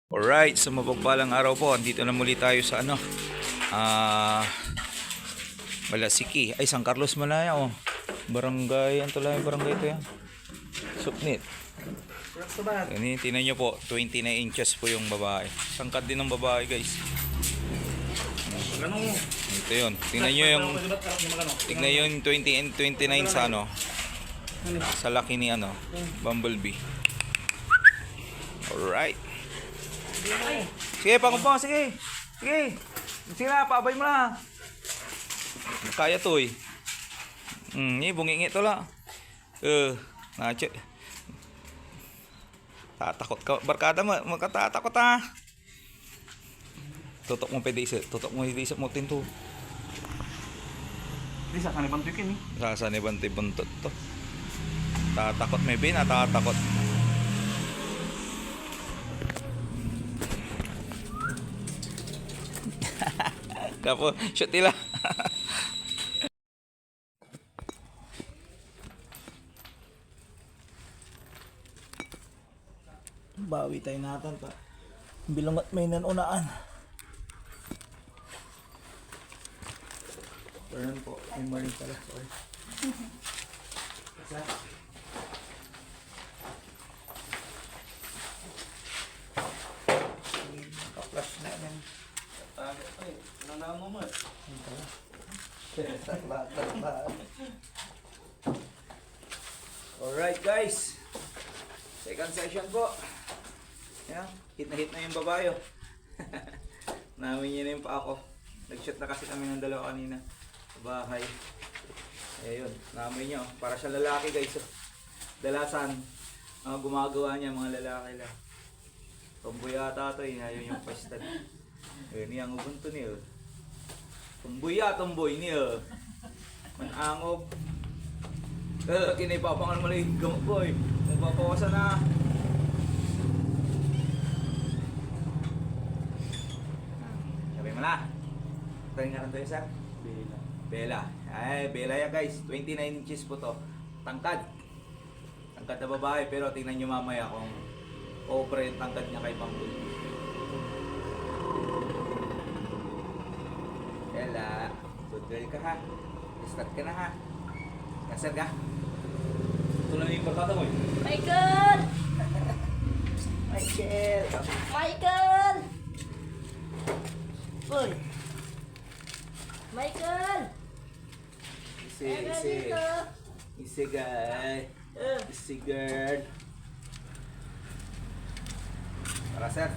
Alright, sa mapagpalang araw po, andito na muli tayo sa Malasiki, ay San Carlos Malaya, oh. Barangay, ang tulay barangay ito yan. Suknit. Yan, tingnan nyo po, 29 inches po yung babae. Sangkat din ng babae, guys. Ito yun, tingnan nyo yung 20 and 29 sa sa laki ni Bumblebee. Alright. Sige, pangumpo, sige. Sige. Sige na, paabay mo na. Kaya to eh. Bungi-ngi to la. Nache. Tatakot ka. Barkada mo, makatatakot ha. Tutok mo pwede isa. Tutok mo hindi isa mo tinto. Hindi sa kanibang tukin eh. Sasani bantay buntot to. Tatakot may bin, tatakot. Kapo, shoot nila. Bawi tayo natin pa. Bilang at may nanunaan. Pardon po, ay morning pala. Sorry. Naka-flash na yan. Tago pa eh. Nanango mo eh. Alright guys. Second session po. Yan, hit na yung babayo. Namin yun na yung pa ako. Nag-shoot na kasi kami ng dalawa kanina sa bahay. Ayun, namin nyo. Para sa lalaki guys. Dalasan, mga gumagawa niya mga lalaki lang. Tomboy ata ito eh. Ayun yung pwesto. Ayun yung ubunto niyo. Tomboy niyo. Manangob. Kinipapangan mo lang yung gamot ko eh. Kung papawasan na. Sabi mo na. Tayo nga lang tayo sir. Bella. Ay, Bella yan guys. 29 inches po to. Tangkad. Tangkad na babae. Pero tingnan nyo mamaya kung over yung tangkad niya kay Bamboo. Bella. Good girl ka ha. Start ka na ha. Kasar ka. Ito lang yung barkada mo eh. Michael! Michael! Michael! Uy! Michael! Easy. Easy guy. Easy girl. Tara sir.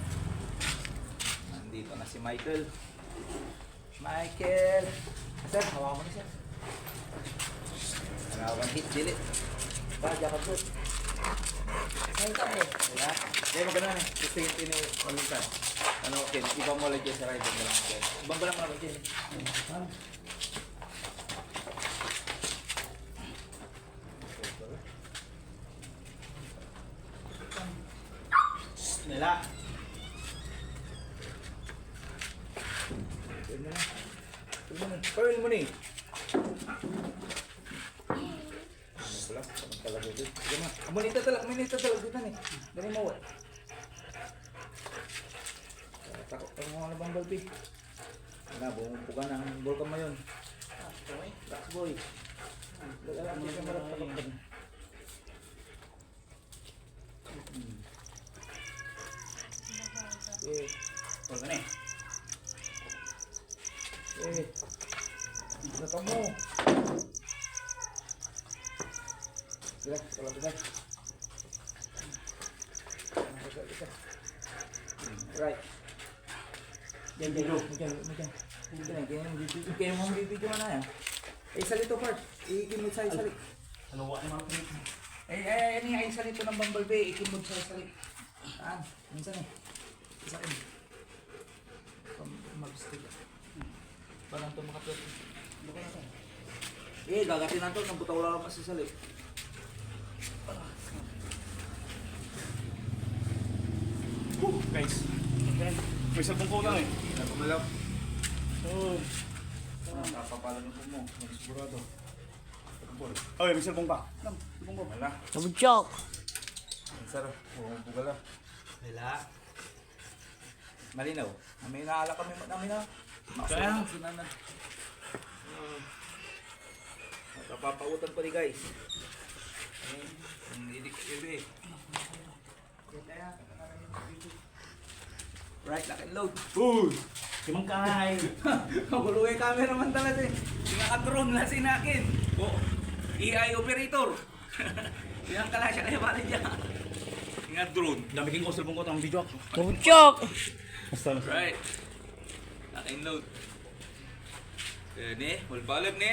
Nandito na si Michael. Michael. Sir, hawa mo na sir. One hit, dilit. Jakat po. Saan ka mo? Wala. Kaya maganda na. Gusto yung tinuulitan. Ken, ibang mo lang dyan sa ride. Ibang ba lang mo lang dyan. Nila. Pearl mo ni. Wala, talaga dito. Sige na. Manita talaga dito ni. Dari mo. Takot ka mo na Bumblebee. Wala, bumubuka ng bulkan mo yun. Relax boy. Lala, hindi ka marap takot ka na. Huwag na eh. Naka mo. Sige, talaga ka. Right. Kaya mo bibidyo mo na yan. Salito part. Ikimod sa salit. Ano wa naman pinit? Ano yung salito ng Bumblebee? Ikimod sa salit. Minsan eh. Isa rin. Mag-stick. Parang ito makapit. Gagatin na ito. Nang buta wala lang kasi salit. Guys. May sabong ko lang eh. Napamalaw. Oh. Napapala ng mo. Magsigurado. Oh, may sabong pa. Sabong ko. Wala. Nabudyak! Ang sarap. Bugala. Nila. Malinaw. May naala kami namin na. Kaya? Sinanan. Napapautan ko ni guys. Hindi ko ibi. Right, lock and load. Uy! Simang kahay! Magulo yung cameraman talaga eh. Sinaka-drone na sinakin. O, AI operator. Sinakala siya kaya pala dyan. Sinaka-drone. Dami king ko cellphone ko itong video ako. Muchok! Basta. Right. Lock and load. Ni, walbalag ni.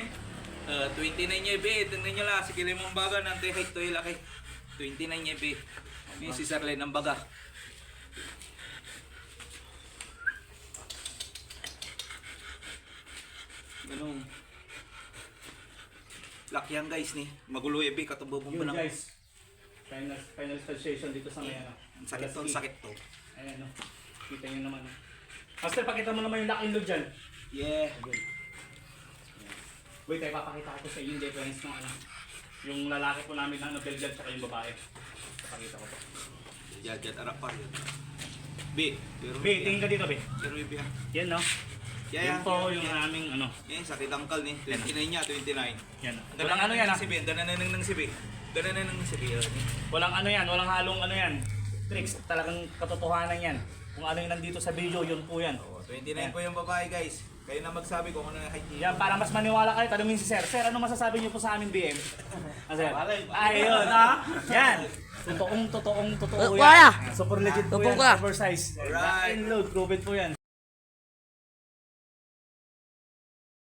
29 niya ibi. Tingnan nyo lang. Sige limang baga ng tehit to ilaki. 29 niya ibi. Ni si Sarlen ang baga. Ganun. Lock yan guys ni. Magulo ibi. Katubobong Yun mo lang. guys. Final station dito sa may ano. Ang sakit to, ang sakit to. Ayan o. Kita nyo naman o. Master, pakita mo naman yung lock and load dyan. Yeah. Wait, ay papakita ko sa iyo yung difference ng ano. Yung lalaki po namin na Belgian tsaka yung babae. Papakita ko po. Jajat arap pa yun. B. Pero B, tingin ka dito, B. Pero B. Yan no. Yan po yung aming ano. Yan, sakit angkal ni. 29 niya, 29. Yan. Walang ano yan ah. Si B. Dananang ng si B. Dananang ng si B. Walang ano yan, walang halong ano yan. Tricks, talagang katotohanan yan. Kung ano yung nandito sa video, yun po yan. 29 po yung babae guys. Kayo na magsabi kung ano yung height niya. Yan, para mas maniwala kayo, tanungin si Sir. Sir, ano masasabi niyo po sa aming BM? Ah, Sir? Ayun, ha? Yan. Totoong totoo Wala. yan. Super legit po Totoo yan, ka. oversize. Alright. Load, proven po yan.